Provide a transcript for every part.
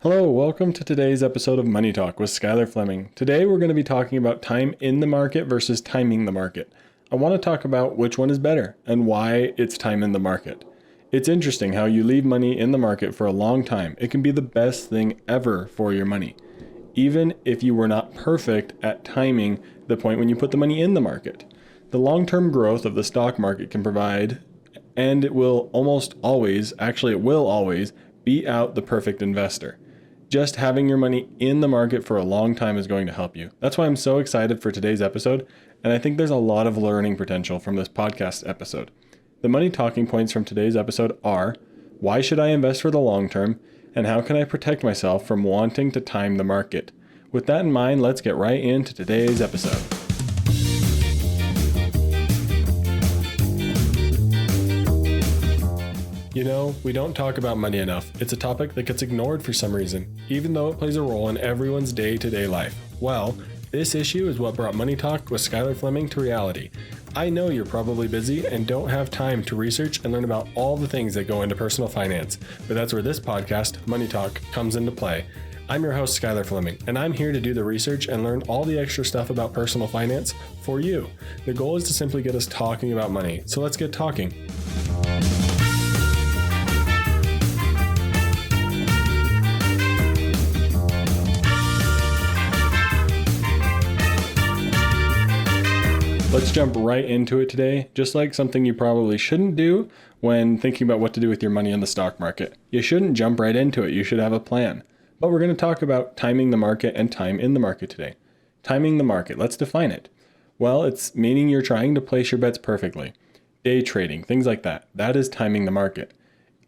Hello, welcome to today's episode of Money Talk with Skylar Fleming. Today we're going to be talking about time in the market versus timing the market. I want to talk about which one is better and why it's time in the market. It's interesting how you leave money in the market for a long time. It can be the best thing ever for your money, even if you were not perfect at timing the point when you put the money in the market. The long-term growth of the stock market can provide, and it will always beat out the perfect investor. Just having your money in the market for a long time is going to help you. That's why I'm so excited for today's episode, and I think there's a lot of learning potential from this podcast episode. The money talking points from today's episode are: why should I invest for the long term, and how can I protect myself from wanting to time the market? With that in mind, let's get right into today's episode. You know, we don't talk about money enough. It's a topic that gets ignored for some reason, even though it plays a role in everyone's day-to-day life. Well, this issue is what brought Money Talk with Skylar Fleming to reality. I know you're probably busy and don't have time to research and learn about all the things that go into personal finance, but that's where this podcast, Money Talk, comes into play. I'm your host, Skylar Fleming, and I'm here to do the research and learn all the extra stuff about personal finance for you. The goal is to simply get us talking about money, so let's get talking. Let's jump right into it today, just like something you probably shouldn't do when thinking about what to do with your money in the stock market. You shouldn't jump right into it. You should have a plan. But we're going to talk about timing the market and time in the market today. Timing the market, let's define it. Well, it's meaning you're trying to place your bets perfectly. Day trading, things like that. That is timing the market.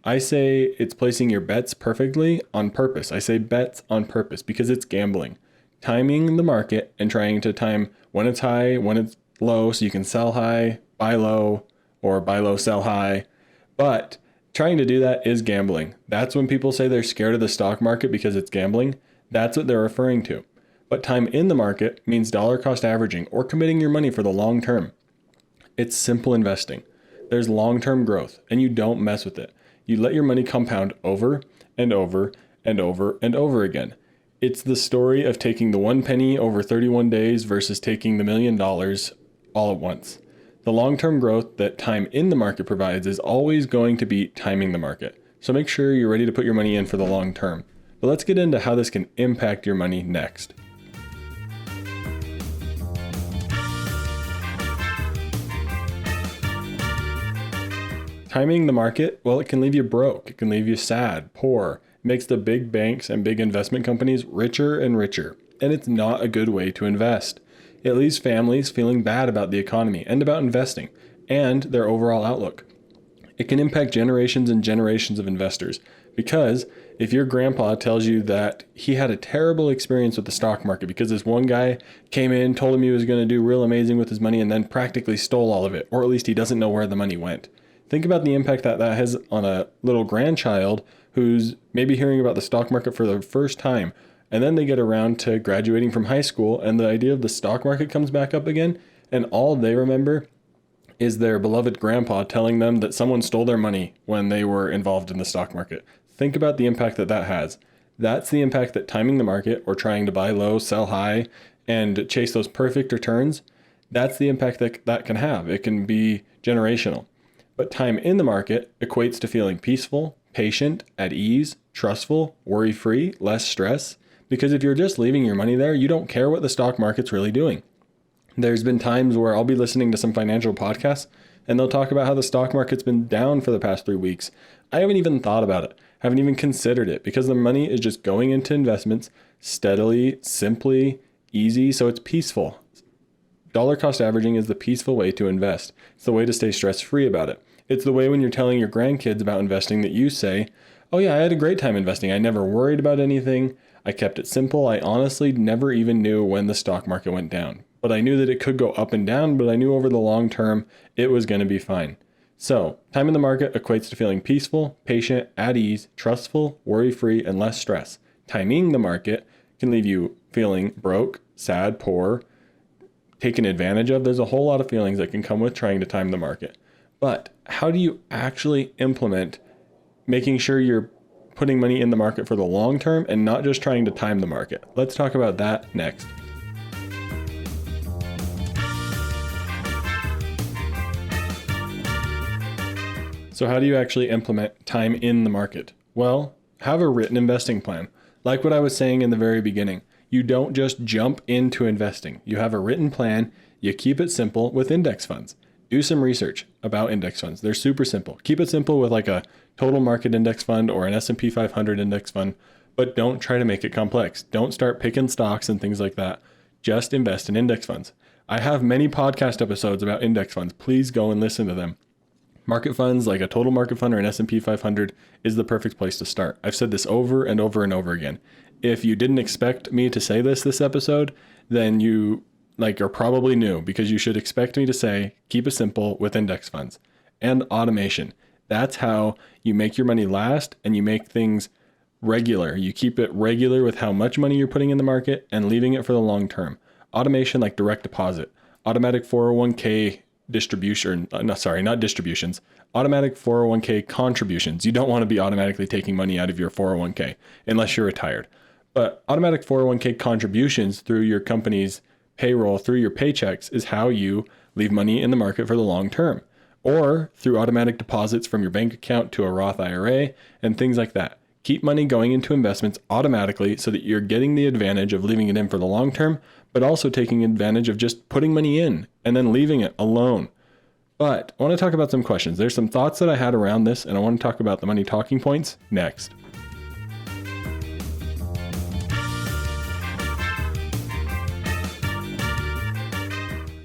I say it's placing your bets perfectly on purpose. I say bets on purpose because it's gambling. Timing the market and trying to time when it's high, when it's low, so you can sell high, buy low, or buy low, sell high. But trying to do that is gambling. That's when people say they're scared of the stock market because it's gambling. That's what they're referring to. But time in the market means dollar cost averaging or committing your money for the long term. It's simple investing. There's long-term growth, and you don't mess with it. You let your money compound over and over and over and over again. It's the story of taking the 1 penny over 31 days versus taking the $1 million all at once. The long-term growth that time in the market provides is always going to be timing the market. So make sure you're ready to put your money in for the long term. But let's get into how this can impact your money next. Timing the market, well, it can leave you broke. It can leave you sad, poor. It makes the big banks and big investment companies richer and richer. And it's not a good way to invest. It leaves families feeling bad about the economy and about investing and their overall outlook. It can impact generations and generations of investors because if your grandpa tells you that he had a terrible experience with the stock market because this one guy came in, told him he was going to do real amazing with his money and then practically stole all of it, or at least he doesn't know where the money went. Think about the impact that has on a little grandchild who's maybe hearing about the stock market for the first time. And then they get around to graduating from high school and the idea of the stock market comes back up again. And all they remember is their beloved grandpa telling them that someone stole their money when they were involved in the stock market. Think about the impact that has. That's the impact that timing the market or trying to buy low, sell high, and chase those perfect returns. That's the impact that can have. It can be generational. But time in the market equates to feeling peaceful, patient, at ease, trustful, worry-free, less stress. Because if you're just leaving your money there, you don't care what the stock market's really doing. There's been times where I'll be listening to some financial podcasts and they'll talk about how the stock market's been down for the past 3 weeks. I haven't even thought about it, haven't even considered it because the money is just going into investments steadily, simply, easy, so it's peaceful. Dollar cost averaging is the peaceful way to invest. It's the way to stay stress-free about it. It's the way when you're telling your grandkids about investing that you say, oh yeah, I had a great time investing. I never worried about anything. I kept it simple. I honestly never even knew when the stock market went down, but I knew that it could go up and down, but I knew over the long term, it was going to be fine. So time in the market equates to feeling peaceful, patient, at ease, trustful, worry-free, and less stress. Timing the market can leave you feeling broke, sad, poor, taken advantage of. There's a whole lot of feelings that can come with trying to time the market. But how do you actually implement making sure you're putting money in the market for the long term and not just trying to time the market. Let's talk about that next. So how do you actually implement time in the market? Well, have a written investing plan. Like what I was saying in the very beginning, you don't just jump into investing. You have a written plan. You keep it simple with index funds. Do some research about index funds. They're super simple. Keep it simple with like a total market index fund or an S&P 500 index fund, but don't try to make it complex. Don't start picking stocks and things like that. Just invest in index funds. I have many podcast episodes about index funds. Please go and listen to them. Market funds, like a total market fund or an S&P 500, is the perfect place to start. I've said this over and over and over again. If you didn't expect me to say this episode, then you are probably new, because you should expect me to say, keep it simple with index funds and automation. That's how you make your money last, and you make things regular. You keep it regular with how much money you're putting in the market and leaving it for the long term. Automation, like direct deposit, automatic 401k distribution, not distributions, automatic 401k contributions. You don't want to be automatically taking money out of your 401k unless you're retired. But automatic 401k contributions through your company's payroll, through your paychecks, is how you leave money in the market for the long term. Or through automatic deposits from your bank account to a Roth IRA and things like that. Keep money going into investments automatically so that you're getting the advantage of leaving it in for the long term, but also taking advantage of just putting money in and then leaving it alone. But I want to talk about some questions. There's some thoughts that I had around this, and I want to talk about the money talking points next.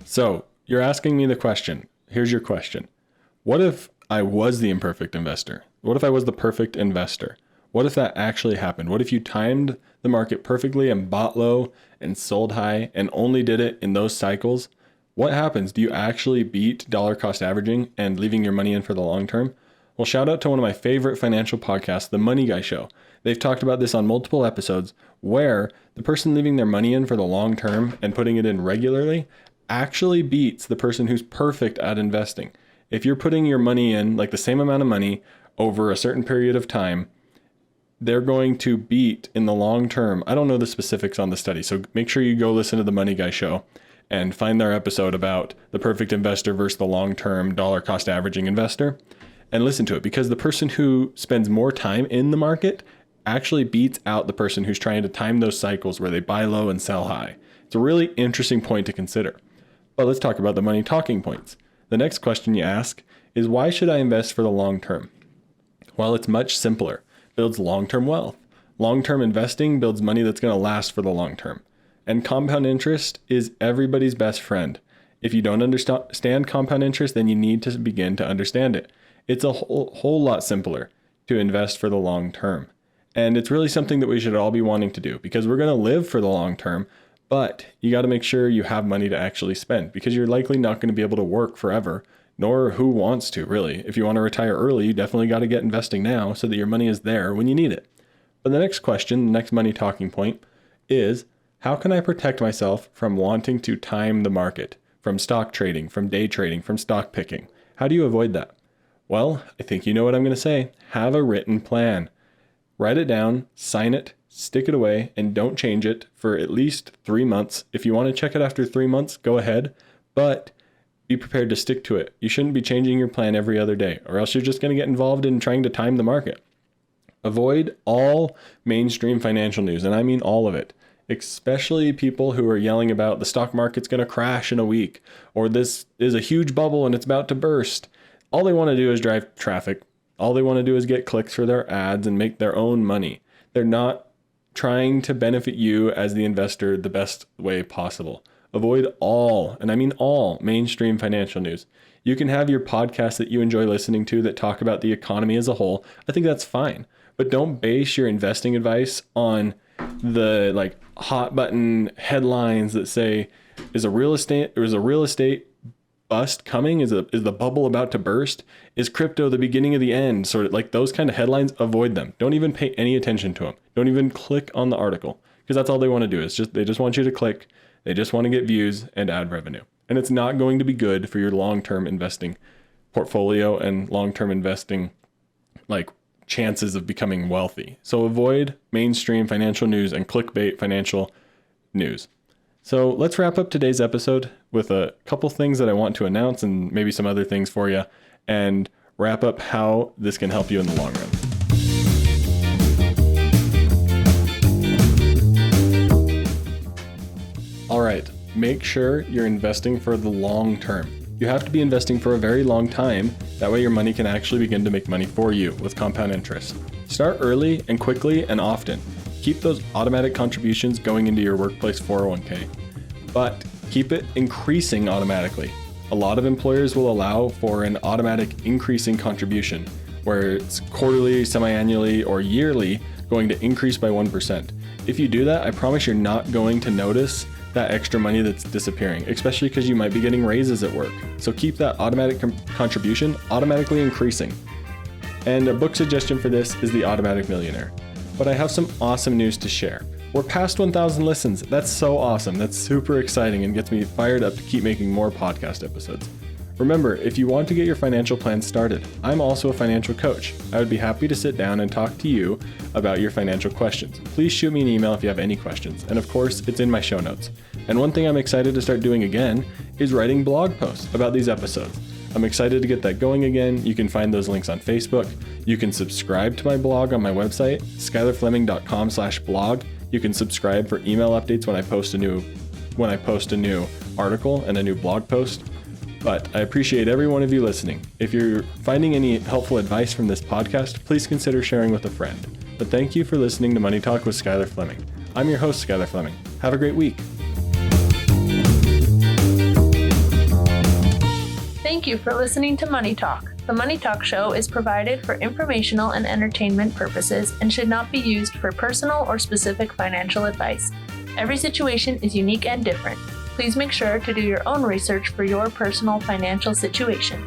So you're asking me the question. Here's your question. What if I was the imperfect investor? What if I was the perfect investor? What if that actually happened? What if you timed the market perfectly and bought low and sold high and only did it in those cycles? What happens? Do you actually beat dollar cost averaging and leaving your money in for the long term? Well, shout out to one of my favorite financial podcasts, The Money Guy Show. They've talked about this on multiple episodes, where the person leaving their money in for the long term and putting it in regularly actually beats the person who's perfect at investing. If you're putting your money in, like the same amount of money over a certain period of time, they're going to beat in the long term. I don't know the specifics on the study, so make sure you go listen to the Money Guy Show and find their episode about the perfect investor versus the long-term dollar cost averaging investor, and listen to it, because the person who spends more time in the market actually beats out the person who's trying to time those cycles where they buy low and sell high. It's a really interesting point to consider. But let's talk about the money talking points. The next question you ask is, why should I invest for the long term? Well, it's much simpler. Builds long-term wealth. Long-term investing builds money that's going to last for the long term. And compound interest is everybody's best friend. If you don't understand compound interest, then you need to begin to understand it. It's a whole lot simpler to invest for the long term. And it's really something that we should all be wanting to do, because we're going to live for the long term, but you got to make sure you have money to actually spend, because you're likely not going to be able to work forever, nor who wants to, really. If you want to retire early, you definitely got to get investing now so that your money is there when you need it. But the next question, the next money talking point is, how can I protect myself from wanting to time the market, from stock trading, from day trading, from stock picking? How do you avoid that? Well, I think you know what I'm going to say. Have a written plan. Write it down, sign it, stick it away, and don't change it for at least 3 months. If you want to check it after 3 months, go ahead, but be prepared to stick to it. You shouldn't be changing your plan every other day, or else you're just going to get involved in trying to time the market. Avoid all mainstream financial news, and I mean all of it, especially people who are yelling about the stock market's going to crash in a week, or this is a huge bubble and it's about to burst. All they want to do is drive traffic. All they want to do is get clicks for their ads and make their own money. They're not trying to benefit you as the investor the best way possible. Avoid all, and I mean all, mainstream financial news. You can have your podcasts that you enjoy listening to that talk about the economy as a whole. I think that's fine. But don't base your investing advice on the hot button headlines that say, is a real estate bust coming? Is the bubble about to burst? Is crypto the beginning of the end? Sort of like those kind of headlines, avoid them. Don't even pay any attention to them. Don't even click on the article, because that's all they want to do. They just want you to click. They just want to get views and ad revenue. And it's not going to be good for your long-term investing portfolio and long-term investing chances of becoming wealthy. So avoid mainstream financial news and clickbait financial news. So let's wrap up today's episode with a couple things that I want to announce and maybe some other things for you, and wrap up how this can help you in the long run. All right, make sure you're investing for the long term. You have to be investing for a very long time. That way your money can actually begin to make money for you with compound interest. Start early and quickly and often. Keep those automatic contributions going into your workplace 401k, but keep it increasing automatically. A lot of employers will allow for an automatic increasing contribution where it's quarterly, semi-annually, or yearly going to increase by 1%. If you do that, I promise you're not going to notice that extra money that's disappearing, especially because you might be getting raises at work. So keep that automatic contribution automatically increasing. And a book suggestion for this is The Automatic Millionaire. But I have some awesome news to share. We're past 1,000 listens. That's so awesome. That's super exciting and gets me fired up to keep making more podcast episodes. Remember, if you want to get your financial plan started, I'm also a financial coach. I would be happy to sit down and talk to you about your financial questions. Please shoot me an email if you have any questions. And of course, it's in my show notes. And one thing I'm excited to start doing again is writing blog posts about these episodes. I'm excited to get that going again. You can find those links on Facebook. You can subscribe to my blog on my website, skylarfleming.com/blog. You can subscribe for email updates when I post a new article and a new blog post. But I appreciate every one of you listening. If you're finding any helpful advice from this podcast, please consider sharing with a friend. But thank you for listening to Money Talk with Skylar Fleming. I'm your host, Skylar Fleming. Have a great week. Thank you for listening to Money Talk. The Money Talk show is provided for informational and entertainment purposes and should not be used for personal or specific financial advice. Every situation is unique and different. Please make sure to do your own research for your personal financial situation.